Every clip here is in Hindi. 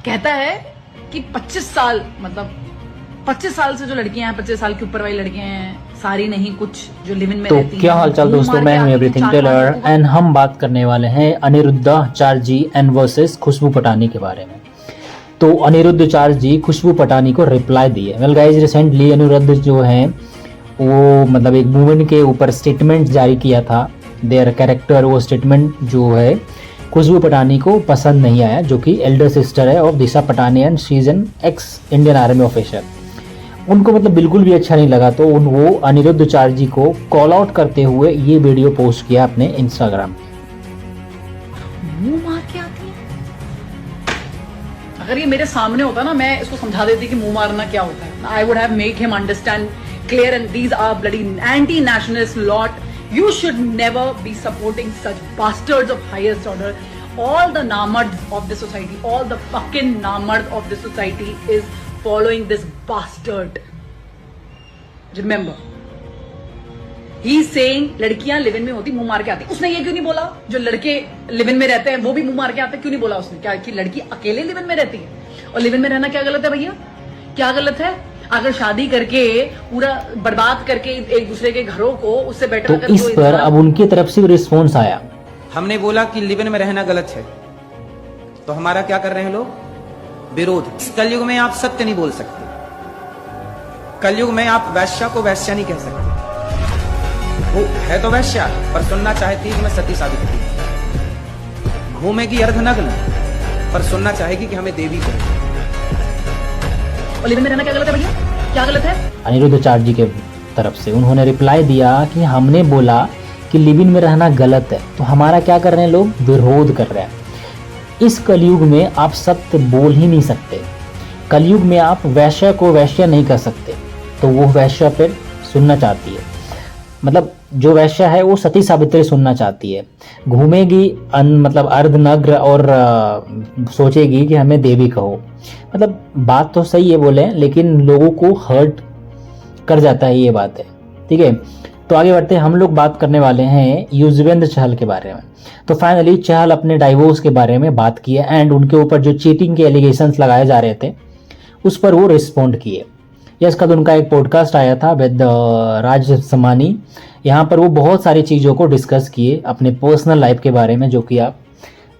कहता है कि 25 साल मतलब 25 साल से जो लड़कियां हैं, 25 साल के ऊपर वाली लड़कियां हैं, सारी नहीं, कुछ जो लिव इन में रहती हैं। तो क्या हालचाल दोस्तों, मैं हूं एवरीथिंग टेलर एंड हम बात करने वाले हैं अनिरुद्धा चार्जी एंड वर्सेस खुशबू पटानी के बारे में। तो अनिरुद्ध चार्जी खुशबू पटानी को रिप्लाई दिए। वेल गाइस, रिसेंटली अनिरुद्ध जो हैं वो मतलब एक वुमेन के ऊपर स्टेटमेंट जारी किया था देयर कैरेक्टर। वो स्टेटमेंट जो है खुशबू पटानी को पसंद नहीं आया, जो कि एल्डर सिस्टर है of Disha Patani and she is an x Indian army officer. उनको मतलब बिल्कुल भी अच्छा नहीं लगा, तो वो अनिरुद्ध चार्जी को कॉल आउट करते हुए ये वीडियो पोस्ट किया अपने इंस्टाग्राम पे। मुंह मार के आती है। अगर ये मेरे सामने होता ना, मैं इसको समझा देती कि मुंह मारना क्या होता है। I would have made him understand clear and these are bloody anti-nationalist lot. You should never be supporting such bastards of highest order. All the namards of the society, all the fucking namards of the society is following this bastard. Remember, he is saying लड़कियां लिव इन में होती मुंह मार के आती। उसने ये क्यों नहीं बोला जो लड़के लिव इन में रहते हैं वो भी मुंह मार के आते? क्यों नहीं बोला उसने? क्या कि लड़की अकेले लिव इन में रहती है? और लिव इन में रहना क्या गलत है भैया? क्या गलत है? अगर शादी करके पूरा बर्बाद करके एक दूसरे के घरों को, उससे बेटर तो इस पर अब उनकी तरफ से रिस्पॉन्स आया। हमने बोला कि लिव इन में रहना गलत है, तो हमारा क्या कर रहे हैं लोग? विरोध। इस कलयुग में आप सत्य नहीं बोल सकते। कलयुग में आप वैश्या को वैश्या नहीं कह सकते। वो है तो वैश्या, पर सुनना चाहती है कि मैं सती साबित करूं। घूमेगी अर्धनग्न, पर सुनना चाहेगी कि हमें देवी करो। और लिव इन में रहना क्या गलत है भैया? क्या गलत है? अनिरुद्ध चार्जी के तरफ से उन्होंने रिप्लाई दिया कि हमने बोला कि लिव इन में रहना गलत है, तो हमारा क्या कर रहे हैं लोग? विरोध कर रहे हैं। इस कलयुग में आप सत्य बोल ही नहीं सकते। कलयुग में आप वैश्या को वैश्या नहीं कर सकते, तो वो वैश्या फिर सुनना चाहती है, मतलब जो वैश्या है वो सती सावित्री सुनना चाहती है। घूमेगी मतलब अर्धनग्न और सोचेगी कि हमें देवी कहो। मतलब बात तो सही है बोले, लेकिन लोगों को हर्ट कर जाता है ये बात है। ठीक है, तो आगे बढ़ते हैं। हम लोग बात करने वाले हैं युजवेंद्र चहल के बारे में। तो फाइनली चहल अपने डाइवोर्स के बारे में बात की है एंड उनके ऊपर जो चीटिंग के एलिगेशंस लगाए जा रहे थे उस पर वो रिस्पॉन्ड किए। यस, कल उनका एक पॉडकास्ट आया था विद राज समानी। यहाँ पर वो बहुत सारी चीज़ों को डिस्कस किए अपने पर्सनल लाइफ के बारे में, जो कि आप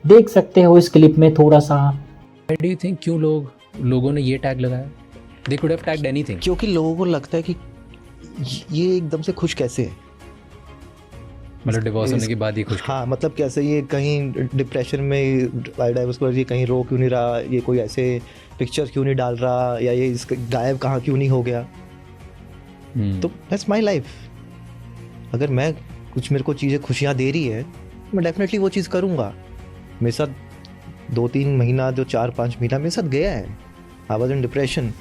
देख सकते हो इस क्लिप में थोड़ा सा। Why do you think क्यों लोगों ने ये टैग लगाया? They could have tagged anything. क्योंकि लोगों को लगता है कि ये एकदम से खुश कैसे है, मतलब डिवोर्स होने के बाद ही खुश। हाँ, मतलब कैसे ये कहीं डिप्रेशन में डाइवोर्स पर ये कहीं रो क्यों नहीं रहा, ये कोई ऐसे पिक्चर क्यों नहीं डाल रहा, या ये इसका गायब कहाँ क्यों नहीं हो गया। तो दैट्स माय लाइफ। अगर मैं कुछ मेरे को चीज़ें खुशियाँ दे रही है, मैं डेफिनेटली वो चीज़ करूँगा। मेरे साथ 2-3 महीना, जो 4-5 महीना मेरे साथ गया है, I was in depression,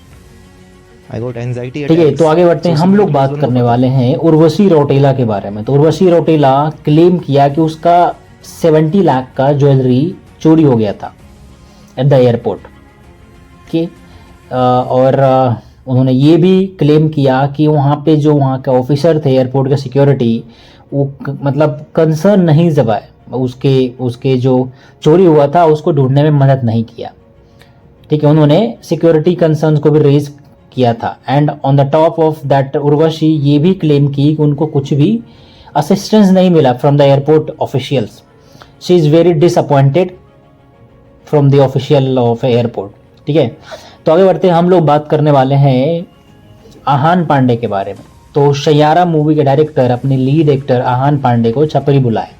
I got anxiety. ठीक है, तो आगे बढ़ते हैं। हम लोग बात करने वाले हैं उर्वशी रौटेला के बारे में। तो उर्वशी रौटेला क्लेम किया कि उसका 70 लाख का ज्वेलरी चोरी हो गया था एट द एयरपोर्ट के। और उन्होंने ये भी क्लेम किया कि वहाँ पे जो वहाँ के ऑफिसर थे एयरपोर्ट के सिक्योरिटी, वो मतलब कंसर्न नहीं जताए, उसके जो चोरी हुआ था उसको ढूंढने में मदद नहीं किया। ठीक है, उन्होंने सिक्योरिटी कंसर्न्स को भी रेज किया था। And on the top of that Urvashi ये भी क्लेम की कि उनको कुछ भी असिस्टेंस नहीं मिला from the airport officials. She is very disappointed from the official of airport. ठीक है, तो आगे बढ़ते हैं। हम लोग बात करने वाले हैं आहान पांडे के बारे में। तो सैयारा मूवी के डायरेक्टर अपने लीड एक्टर आहान पांडे को छपरी बुलाए।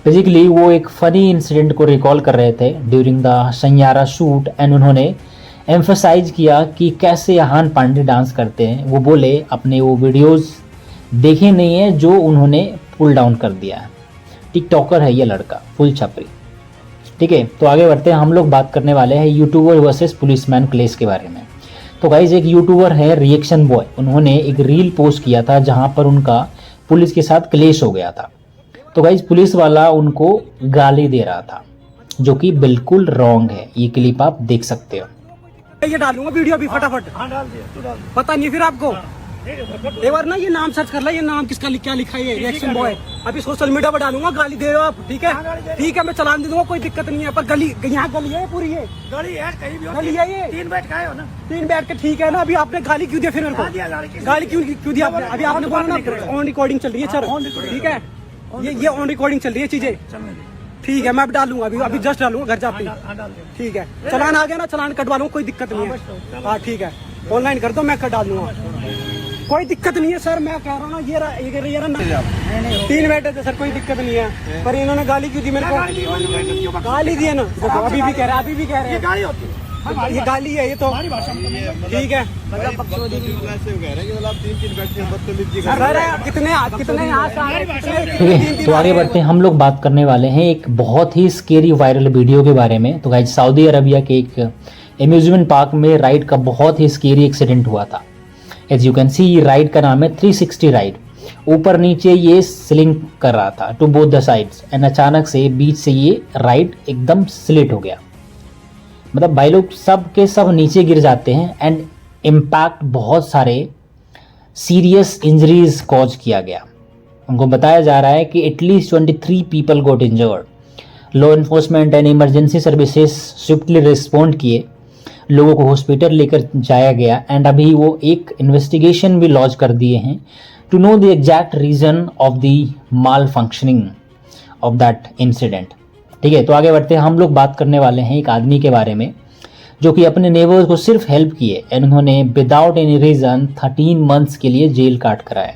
बेसिकली वो एक फनी इंसिडेंट को रिकॉल कर रहे थे during the Saiyaara shoot and उन्होंने एम्फसाइज किया कि कैसे आहान पांडे डांस करते हैं। वो बोले अपने वो वीडियोस देखे नहीं है जो उन्होंने पुल डाउन कर दिया है। टिकटॉकर है ये लड़का, फुल छपरी। ठीक है, तो आगे बढ़ते हैं। हम लोग बात करने वाले हैं यूट्यूबर वर्सेस पुलिसमैन क्लेश के बारे में। तो गाइज, एक यूट्यूबर है रिएक्शन बॉय, उन्होंने एक रील पोस्ट किया था जहां पर उनका पुलिस के साथ क्लेश हो गया था। तो गाइज, पुलिस वाला उनको गाली दे रहा था, जो कि बिल्कुल रॉन्ग है। ये क्लिप आप देख सकते हो। ये डालूंगा वीडियो भी फटाफट। हाँ, डाल दिया, तू डाल। पता नहीं फिर आपको एक बार ना ये नाम सर्च कर ला, ये नाम किसका क्या लिखा है, रिएक्शन बॉय। अभी सोशल मीडिया पर डालूंगा, गाली दे रहे हो आप, ठीक है ठीक है, मैं चलान दे दूंगा, कोई दिक्कत नहीं है। पर गली यहाँ गली है पूरी, ये गली है, कहीं भी गली है ये। 3 बैठ का हो ना, 3 बैठ के ठीक है ना। अभी आपने गाली क्यों दिया फिर मेरे को? गाली क्यों दिया आपने? अभी आपने बोला ना ऑन रिकॉर्डिंग चल रही है सर, ठीक है, ये ऑन रिकॉर्डिंग चल रही है चीजें, ठीक है। मैं अब डालूंगा, अभी जस्ट डालूंगा घर जाते ही, ठीक है। चलान आ गया ना, चलान कटवा लूंगा, कोई दिक्कत नहीं है। हाँ ठीक है, ऑनलाइन कर दो, मैं कर डाल दूंगा, कोई दिक्कत नहीं है सर। मैं कह रहा हूँ ना, ये रहा 3 बैठे थे सर, कोई दिक्कत नहीं है। पर इन्होंने गाली क्यों दी मेरे को? गाली दी है ना, देखो अभी भी कह रहे हैं, ये गाली है, ये तो ठीक है। तो आगे बढ़ते हैं, हम लोग बात करने वाले हैं एक बहुत ही स्केरी वायरल वीडियो के बारे में। तो गाइस, सऊदी अरबिया के एक एम्यूजमेंट पार्क में राइड का बहुत ही स्केरी एक्सीडेंट हुआ था। एज यू कैन सी, ये राइड का नाम है 360 राइड। ऊपर नीचे ये स्लिंग कर रहा था to both the sides, and अचानक से बीच से ये राइड एकदम स्लिट हो गया। मतलब भाई लोग सब के सब नीचे गिर जाते हैं, एंड इम्पैक्ट बहुत सारे सीरियस इंजरीज कॉज किया गया। उनको बताया जा रहा है कि at least 23 people got injured. Law enforcement and emergency services swiftly respond किए, लोगों को हॉस्पिटल लेकर जाया गया, एंड अभी वो एक इन्वेस्टिगेशन भी लॉन्च कर दिए हैं to know the exact reason of the malfunctioning of that incident. ठीक है, तो आगे बढ़ते हैं, हम लोग बात करने वाले हैं एक आदमी के बारे में जो कि अपने नेबर्स को सिर्फ हेल्प किए, एंड उन्होंने विदाउट एनी रीज़न 13 मंथ्स के लिए जेल काट कराया।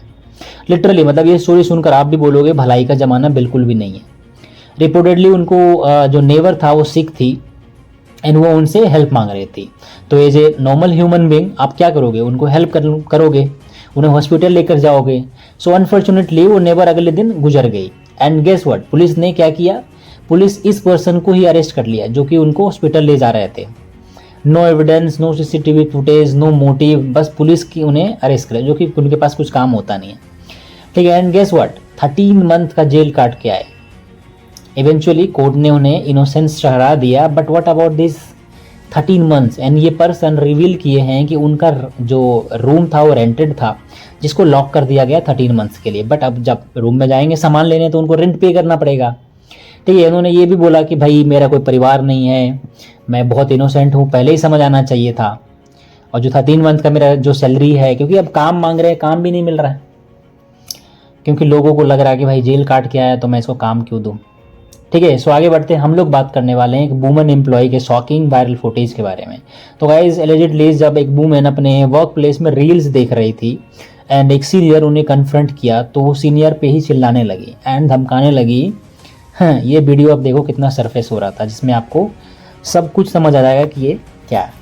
लिटरली, मतलब ये स्टोरी सुनकर आप भी बोलोगे भलाई का ज़माना बिल्कुल भी नहीं है। रिपोर्टेडली उनको जो नेबर था वो सिक थी, एंड वो उनसे हेल्प मांग रही थी। तो as a normal human being आप क्या करोगे? उनको हेल्प करोगे, उन्हें हॉस्पिटल लेकर जाओगे। सो अनफॉर्चुनेटली वो नेबर अगले दिन गुजर गई, एंड गेस व्हाट, पुलिस ने क्या किया? पुलिस इस पर्सन को ही अरेस्ट कर लिया जो कि उनको हॉस्पिटल ले जा रहे थे। No evidence, no CCTV footage, no motive, बस पुलिस की उन्हें अरेस्ट करे, जो कि उनके पास कुछ काम होता नहीं है। ठीक है, एंड गेस व्हाट, 13 मंथ का जेल काट के आए। इवेंचुअली कोर्ट ने उन्हें इनोसेंस ठहरा दिया, but what about this 13 months? And ये पर्सन रिवील किए हैं कि उनका जो रूम था वो रेंटेड था, जिसको लॉक कर दिया गया 13 मंथ्स के लिए। बट अब जब रूम में जाएंगे सामान लेने तो उनको रेंट पे करना पड़ेगा। ठीक है, उन्होंने ये भी बोला कि भाई मेरा कोई परिवार नहीं है, मैं बहुत इनोसेंट हूँ, पहले ही समझ आना चाहिए था। और जो 13 मंथ का मेरा जो सैलरी है, क्योंकि अब काम मांग रहे हैं, काम भी नहीं मिल रहा है, क्योंकि लोगों को लग रहा है कि भाई जेल काट के आया तो मैं इसको काम क्यों दूँ। ठीक है, सो आगे बढ़ते हैं, हम लोग बात करने वाले हैं एक वुमन एम्प्लॉय के शॉकिंग वायरल फुटेज के बारे में। तो गाइज, एलिजिडली जब एक वुमन अपने वर्क प्लेस में रील्स देख रही थी, एंड एक सीनियर उन्हें कन्फ्रंट किया, तो वो सीनियर पे ही चिल्लाने लगी एंड धमकाने लगी। हाँ, ये वीडियो अब देखो कितना सरफेस हो रहा था, जिसमें आपको सब कुछ समझ आ जाएगा कि ये क्या है।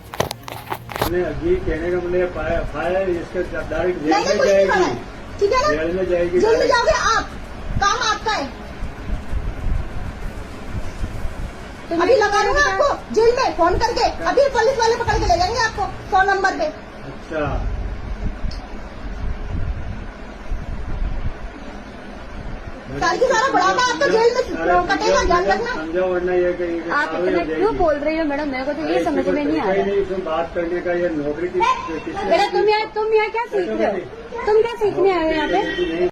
कहने का मतलब इसका डायरेक्ट जेल में जाएगी, ठीक है ना, जेल में जाएगी, जेल में जाओगे आप, काम आपका है। अभी लगा दूंगा आपको जेल में फोन करके, अभी पुलिस वाले पकड़ के ले जाएंगे आपको 100 नंबर पे। अच्छा, साल की सारा बुढ़ापा आपका जेल में कटेगा, ध्यान रखना। समझा, वरना ये आप इतना क्यों बोल रही हो मैडम? मेरे को तो ये समझ में नहीं आ रहा। बात करने का ये नौकरी की, तुम यहाँ क्या सीख रहे हो? तुम क्या सीखने आए हो यहाँ पे?